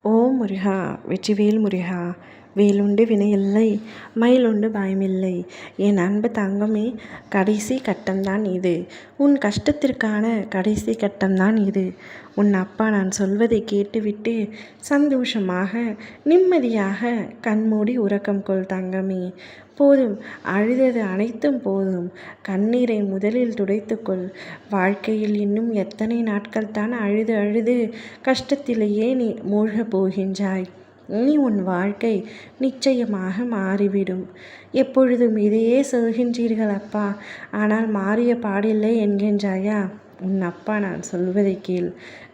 ஓம் முருகா! வெற்றிவேல் முருகா! வேலுண்டு வினையில்லை, மயிலுண்டு பயமில்லை. என் அன்பு தங்கமே, கடைசி கட்டம்தான் இது. உன் கஷ்டத்திற்கான கடைசி கட்டம்தான் இது. உன் அப்பா நான் சொல்வதை கேட்டுவிட்டு சந்தோஷமாக நிம்மதியாக கண்மூடி உறக்கம் கொள் தங்கமே. போதும், அழுதது அனைத்தும் போதும். கண்ணீரை முதலில் துடைத்துக்கொள். வாழ்க்கையில் இன்னும் எத்தனை நாட்கள் தான் அழுது அழுது கஷ்டத்திலேயே நீ மூழ்கப் போகின்றாய். இனி உன் வாழ்க்கை நிச்சயமாக மாறிவிடும். எப்பொழுதும் இதையே சொல்கின்றீர்கள் அப்பா, ஆனால் மாறிய பாடில்லை என்கின்றாயா? உன் அப்பா நான் சொல்வதை கேள்.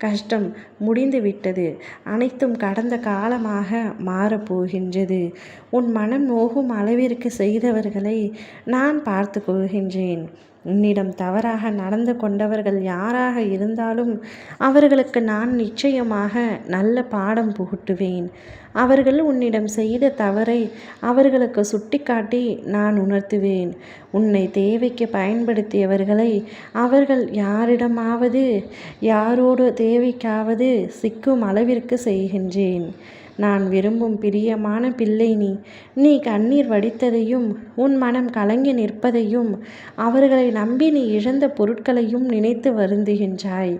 கஷ்டம் முடிந்து விட்டது. அனைத்தும் கடந்த காலமாக மாறப்போகின்றது. உன் மனம் நோகும் அளவிற்கு செய்தவர்களை நான் பார்த்து கொள்கின்றேன். உன்னிடம் தவறாக நடந்து கொண்டவர்கள் யாராக இருந்தாலும் அவர்களுக்கு நான் நிச்சயமாக நல்ல பாடம் புகட்டுவேன். அவர்கள் உன்னிடம் செய்த தவறை அவர்களுக்கு சுட்டிக்காட்டி நான் உணர்த்துவேன். உன்னை தேவைக்கு பயன்படுத்தியவர்களை அவர்கள் யாரிடமாவது யாரோடு தேவைக்காவது சிக்கும் அளவிற்கு செய்கின்றேன். நான் விரும்பும் பிரியமான பிள்ளை நீ கண்ணீர் வடித்ததையும் உன் மனம் கலங்கி நிற்பதையும் அவர்களை நம்பி நீ இழந்த பொருட்களையும் நினைத்து வருந்துகின்றாய்.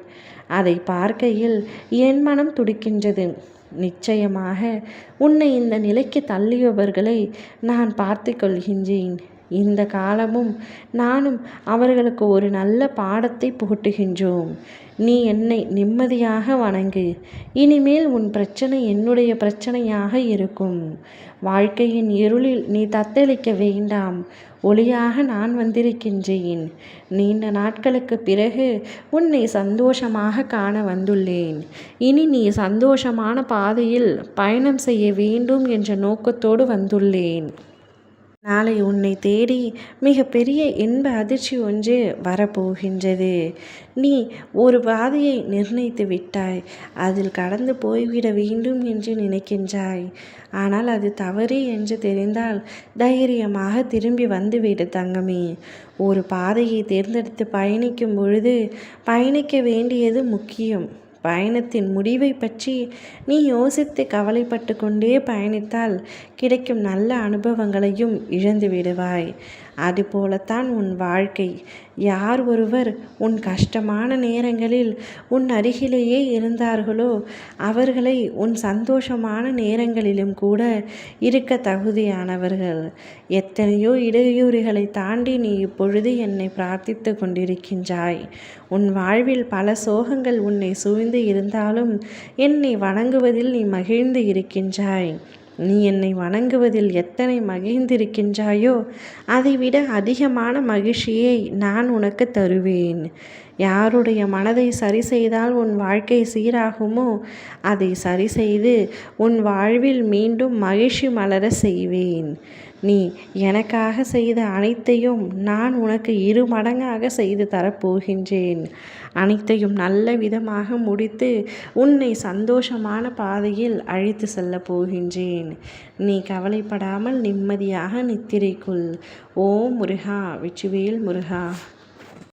அதை பார்க்கையில் என் மனம் துடிக்கின்றது. நிச்சயமாக உன்னை இந்த நிலைக்கு தள்ளியவர்களை நான் பார்த்து கொள்கின்றேன். இந்த காலமும் நானும் அவர்களுக்கு ஒரு நல்ல பாடத்தை புகட்டுகின்றோம். நீ என்னை நிம்மதியாக வணங்கு. இனிமேல் உன் பிரச்சனை என்னுடைய பிரச்சனையாக இருக்கும். வாழ்க்கையின் இருளில் நீ தத்தளிக்க வேண்டாம். ஒளியாக நான் வந்திருக்கின்றேன். நீண்ட நாட்களுக்கு பிறகு உன்னை சந்தோஷமாக காண வந்துள்ளேன். இனி நீ சந்தோஷமான பாதையில் பயணம் செய்ய வேண்டும் என்ற நோக்கத்தோடு வந்துள்ளேன். நாளை உன்னை தேடி மிகப்பெரிய இன்ப அதிர்ச்சி ஒன்று வரப்போகின்றது. நீ ஒரு பாதையை நிர்ணயித்து விட்டாய். அதில் கடந்து போய்விட வேண்டும் என்று நினைக்கின்றாய். ஆனால் அது தவறு என்று தெரிந்தால் தைரியமாக திரும்பி வந்துவிடு தங்கமே. ஒரு பாதையை தேர்ந்தெடுத்து பயணிக்கும் பொழுது பயணிக்க வேண்டியது முக்கியம். பயணத்தின் முடிவை பற்றி நீ யோசித்து கவலைப்பட்டு கொண்டே பயணித்தால் கிடைக்கும் நல்ல அனுபவங்களையும் இழந்து விடுவாய். அதுபோலத்தான் உன் வாழ்க்கை. யார் ஒருவர் உன் கஷ்டமான நேரங்களில் உன் அருகிலேயே இருந்தார்களோ அவர்களை உன் சந்தோஷமான நேரங்களிலும் கூட இருக்க தகுதியானவர்கள். எத்தனையோ இடையூறுகளை தாண்டி நீ இப்பொழுது என்னை பிரார்த்தித்து கொண்டிருக்கின்றாய். உன் வாழ்வில் பல சோகங்கள் உன்னை சூழ்ந்து இருந்தாலும் என்னை வணங்குவதில் நீ மகிழ்ந்து இருக்கின்றாய். நீ என்னை வணங்குவதில் எத்தனை மகிழ்ந்திருக்கின்றாயோ அதைவிட அதிகமான மகிழ்ச்சியை நான் உனக்கு தருவேன். யாருடைய மனதை சரி செய்தால் உன் வாழ்க்கை சீராகுமோ அதை சரி செய்து உன் வாழ்வில் மீண்டும் மகிழ்ச்சி மலர செய்வேன். நீ எனக்காக செய்த அனைத்தையும் நான் உனக்கு 2 மடங்காக செய்து தரப்போகின்றேன். அனைத்தையும் நல்ல விதமாக முடித்து உன்னை சந்தோஷமான பாதையில் அழைத்து செல்லப் போகின்றேன். நீ கவலைப்படாமல் நிம்மதியாக நித்திரை கொள். ஓம் முருகா! வெற்றிவேல் முருகா!